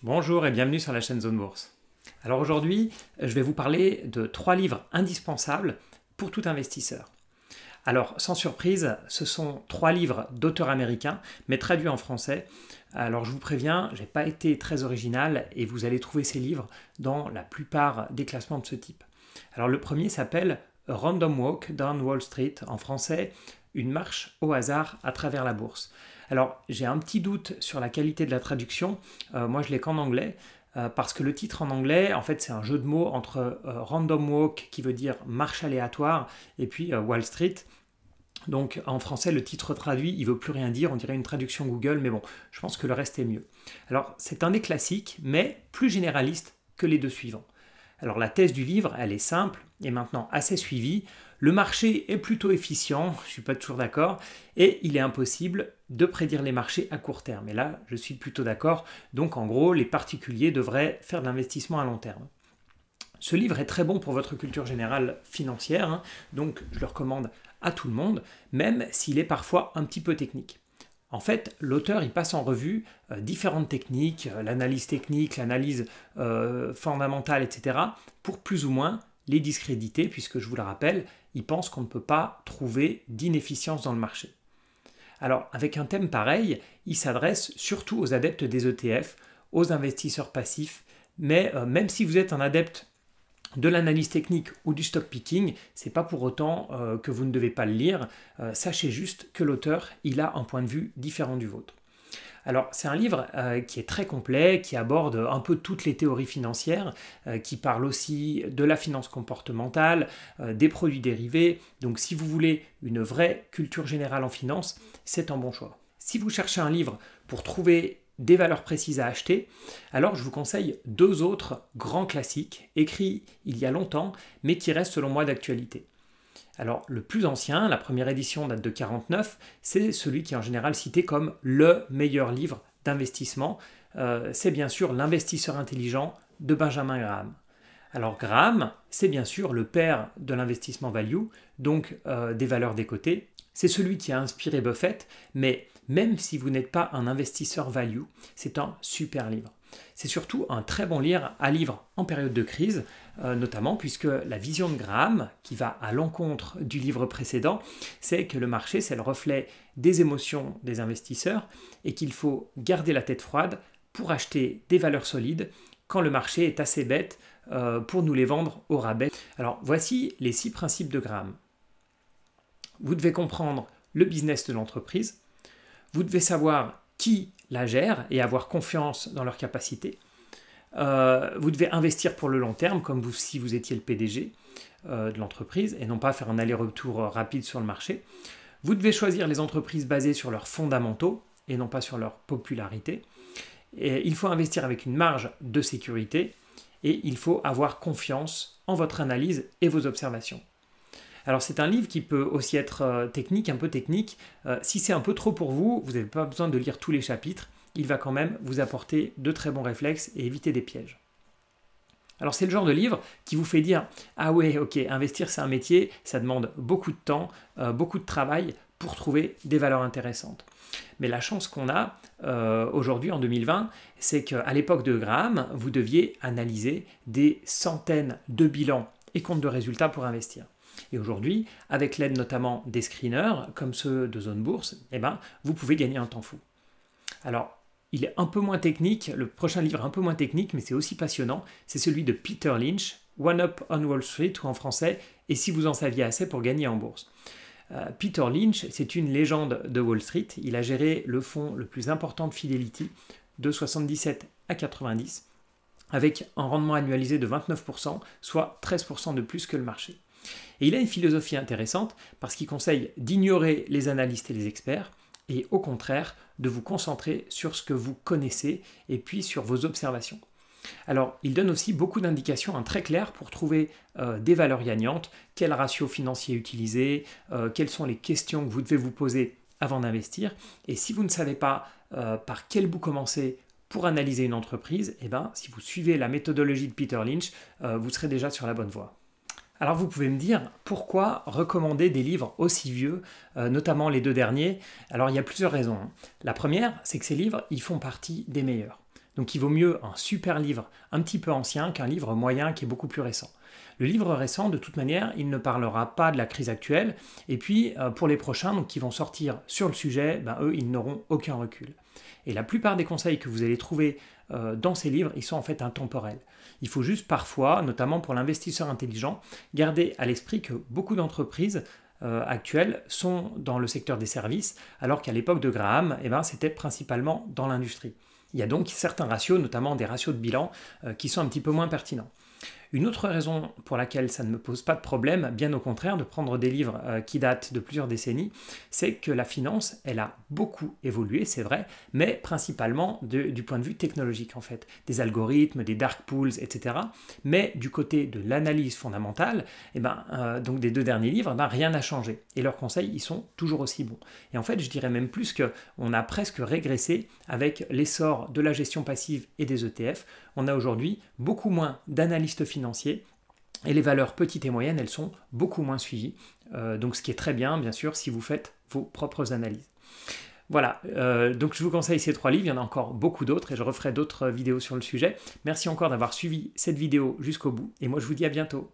Bonjour et bienvenue sur la chaîne Zone Bourse. Alors aujourd'hui, je vais vous parler de 3 livres indispensables pour tout investisseur. Alors sans surprise, ce sont 3 livres d'auteurs américains, mais traduits en français. Alors je vous préviens, je n'ai pas été très original et vous allez trouver ces livres dans la plupart des classements de ce type. Alors le premier s'appelle A Random Walk Down Wall Street, en français, une marche au hasard à travers la bourse. Alors j'ai un petit doute sur la qualité de la traduction, moi je l'ai qu'en anglais, parce que le titre en anglais, en fait c'est un jeu de mots entre Random Walk qui veut dire marche aléatoire et puis Wall Street. Donc en français le titre traduit il veut plus rien dire, on dirait une traduction Google, mais bon, je pense que le reste est mieux. Alors c'est un des classiques, mais plus généraliste que les deux suivants. Alors la thèse du livre, elle est simple et maintenant assez suivie. Le marché est plutôt efficient, je ne suis pas toujours d'accord, et il est impossible de prédire les marchés à court terme. Et là, je suis plutôt d'accord. Donc en gros, les particuliers devraient faire de l'investissement à long terme. Ce livre est très bon pour votre culture générale financière, donc je le recommande à tout le monde, même s'il est parfois un petit peu technique. En fait, l'auteur il passe en revue différentes techniques, l'analyse technique, l'analyse fondamentale, etc., pour plus ou moins les discréditer, puisque je vous le rappelle, il pense qu'on ne peut pas trouver d'inefficience dans le marché. Alors, avec un thème pareil, il s'adresse surtout aux adeptes des ETF, aux investisseurs passifs, mais même si vous êtes un adepte de l'analyse technique ou du stock picking, c'est pas pour autant que vous ne devez pas le lire. Sachez juste que l'auteur, il a un point de vue différent du vôtre. Alors, c'est un livre qui est très complet, qui aborde un peu toutes les théories financières, qui parle aussi de la finance comportementale, des produits dérivés. Donc, si vous voulez une vraie culture générale en finance, c'est un bon choix. Si vous cherchez un livre pour trouver des valeurs précises à acheter, alors je vous conseille 2 autres grands classiques, écrits il y a longtemps, mais qui restent selon moi d'actualité. Alors, le plus ancien, la première édition date de 1949, c'est celui qui est en général cité comme le meilleur livre d'investissement. C'est bien sûr L'investisseur intelligent de Benjamin Graham. Alors Graham, c'est bien sûr le père de l'investissement value, donc des valeurs décotées. C'est celui qui a inspiré Buffett, mais même si vous n'êtes pas un investisseur value, c'est un super livre. C'est surtout un très bon livre à lire en période de crise, notamment puisque la vision de Graham, qui va à l'encontre du livre précédent, c'est que le marché, c'est le reflet des émotions des investisseurs et qu'il faut garder la tête froide pour acheter des valeurs solides quand le marché est assez bête pour nous les vendre au rabais. Alors voici les 6 principes de Graham. Vous devez comprendre le business de l'entreprise, vous devez savoir qui la gère et avoir confiance dans leurs capacités. Vous devez investir pour le long terme, comme si vous étiez le PDG de l'entreprise, et non pas faire un aller-retour rapide sur le marché. Vous devez choisir les entreprises basées sur leurs fondamentaux, et non pas sur leur popularité. Et il faut investir avec une marge de sécurité, et il faut avoir confiance en votre analyse et vos observations. Alors c'est un livre qui peut aussi être technique, un peu technique. Si c'est un peu trop pour vous, vous n'avez pas besoin de lire tous les chapitres. Il va quand même vous apporter de très bons réflexes et éviter des pièges. Alors c'est le genre de livre qui vous fait dire « Ah ouais, ok, investir c'est un métier, ça demande beaucoup de temps, beaucoup de travail pour trouver des valeurs intéressantes. » Mais la chance qu'on a aujourd'hui en 2020, c'est qu'à l'époque de Graham, vous deviez analyser des centaines de bilans et comptes de résultats pour investir. Et aujourd'hui, avec l'aide notamment des screeners, comme ceux de Zone Bourse, vous pouvez gagner un temps fou. Alors, il est un peu moins technique, le prochain livre est un peu moins technique, mais c'est aussi passionnant, c'est celui de Peter Lynch, One Up on Wall Street, ou en français, Et si vous en saviez assez pour gagner en bourse. Peter Lynch, c'est une légende de Wall Street, il a géré le fonds le plus important de Fidelity, de 77 à 90, avec un rendement annualisé de 29%, soit 13% de plus que le marché. Et il a une philosophie intéressante parce qu'il conseille d'ignorer les analystes et les experts et au contraire de vous concentrer sur ce que vous connaissez et puis sur vos observations. Alors, il donne aussi beaucoup d'indications très claires pour trouver des valeurs gagnantes, quel ratio financier utiliser, quelles sont les questions que vous devez vous poser avant d'investir. Et si vous ne savez pas par quel bout commencer pour analyser une entreprise, si vous suivez la méthodologie de Peter Lynch, vous serez déjà sur la bonne voie. Alors vous pouvez me dire, pourquoi recommander des livres aussi vieux, notamment les 2 derniers? Alors il y a plusieurs raisons. La première, c'est que ces livres, ils font partie des meilleurs. Donc il vaut mieux un super livre un petit peu ancien qu'un livre moyen qui est beaucoup plus récent. Le livre récent, de toute manière, il ne parlera pas de la crise actuelle. Et puis, pour les prochains, donc, qui vont sortir sur le sujet, eux, ils n'auront aucun recul. Et la plupart des conseils que vous allez trouver dans ces livres, ils sont en fait intemporels. Il faut juste parfois, notamment pour l'investisseur intelligent, garder à l'esprit que beaucoup d'entreprises actuelles sont dans le secteur des services, alors qu'à l'époque de Graham, c'était principalement dans l'industrie. Il y a donc certains ratios, notamment des ratios de bilan, qui sont un petit peu moins pertinents. Une autre raison pour laquelle ça ne me pose pas de problème, bien au contraire, de prendre des livres qui datent de plusieurs décennies, c'est que la finance, elle a beaucoup évolué, c'est vrai, mais principalement du point de vue technologique en fait. Des algorithmes, des dark pools, etc. Mais du côté de l'analyse fondamentale, donc des deux derniers livres, rien n'a changé. Et leurs conseils, ils sont toujours aussi bons. Et en fait, je dirais même plus qu'on a presque régressé avec l'essor de la gestion passive et des ETF. On a aujourd'hui beaucoup moins d'analystes financiers et les valeurs petites et moyennes, elles sont beaucoup moins suivies. Donc ce qui est très bien, bien sûr, si vous faites vos propres analyses. Voilà, donc je vous conseille ces 3 livres, il y en a encore beaucoup d'autres et je referai d'autres vidéos sur le sujet. Merci encore d'avoir suivi cette vidéo jusqu'au bout et moi je vous dis à bientôt.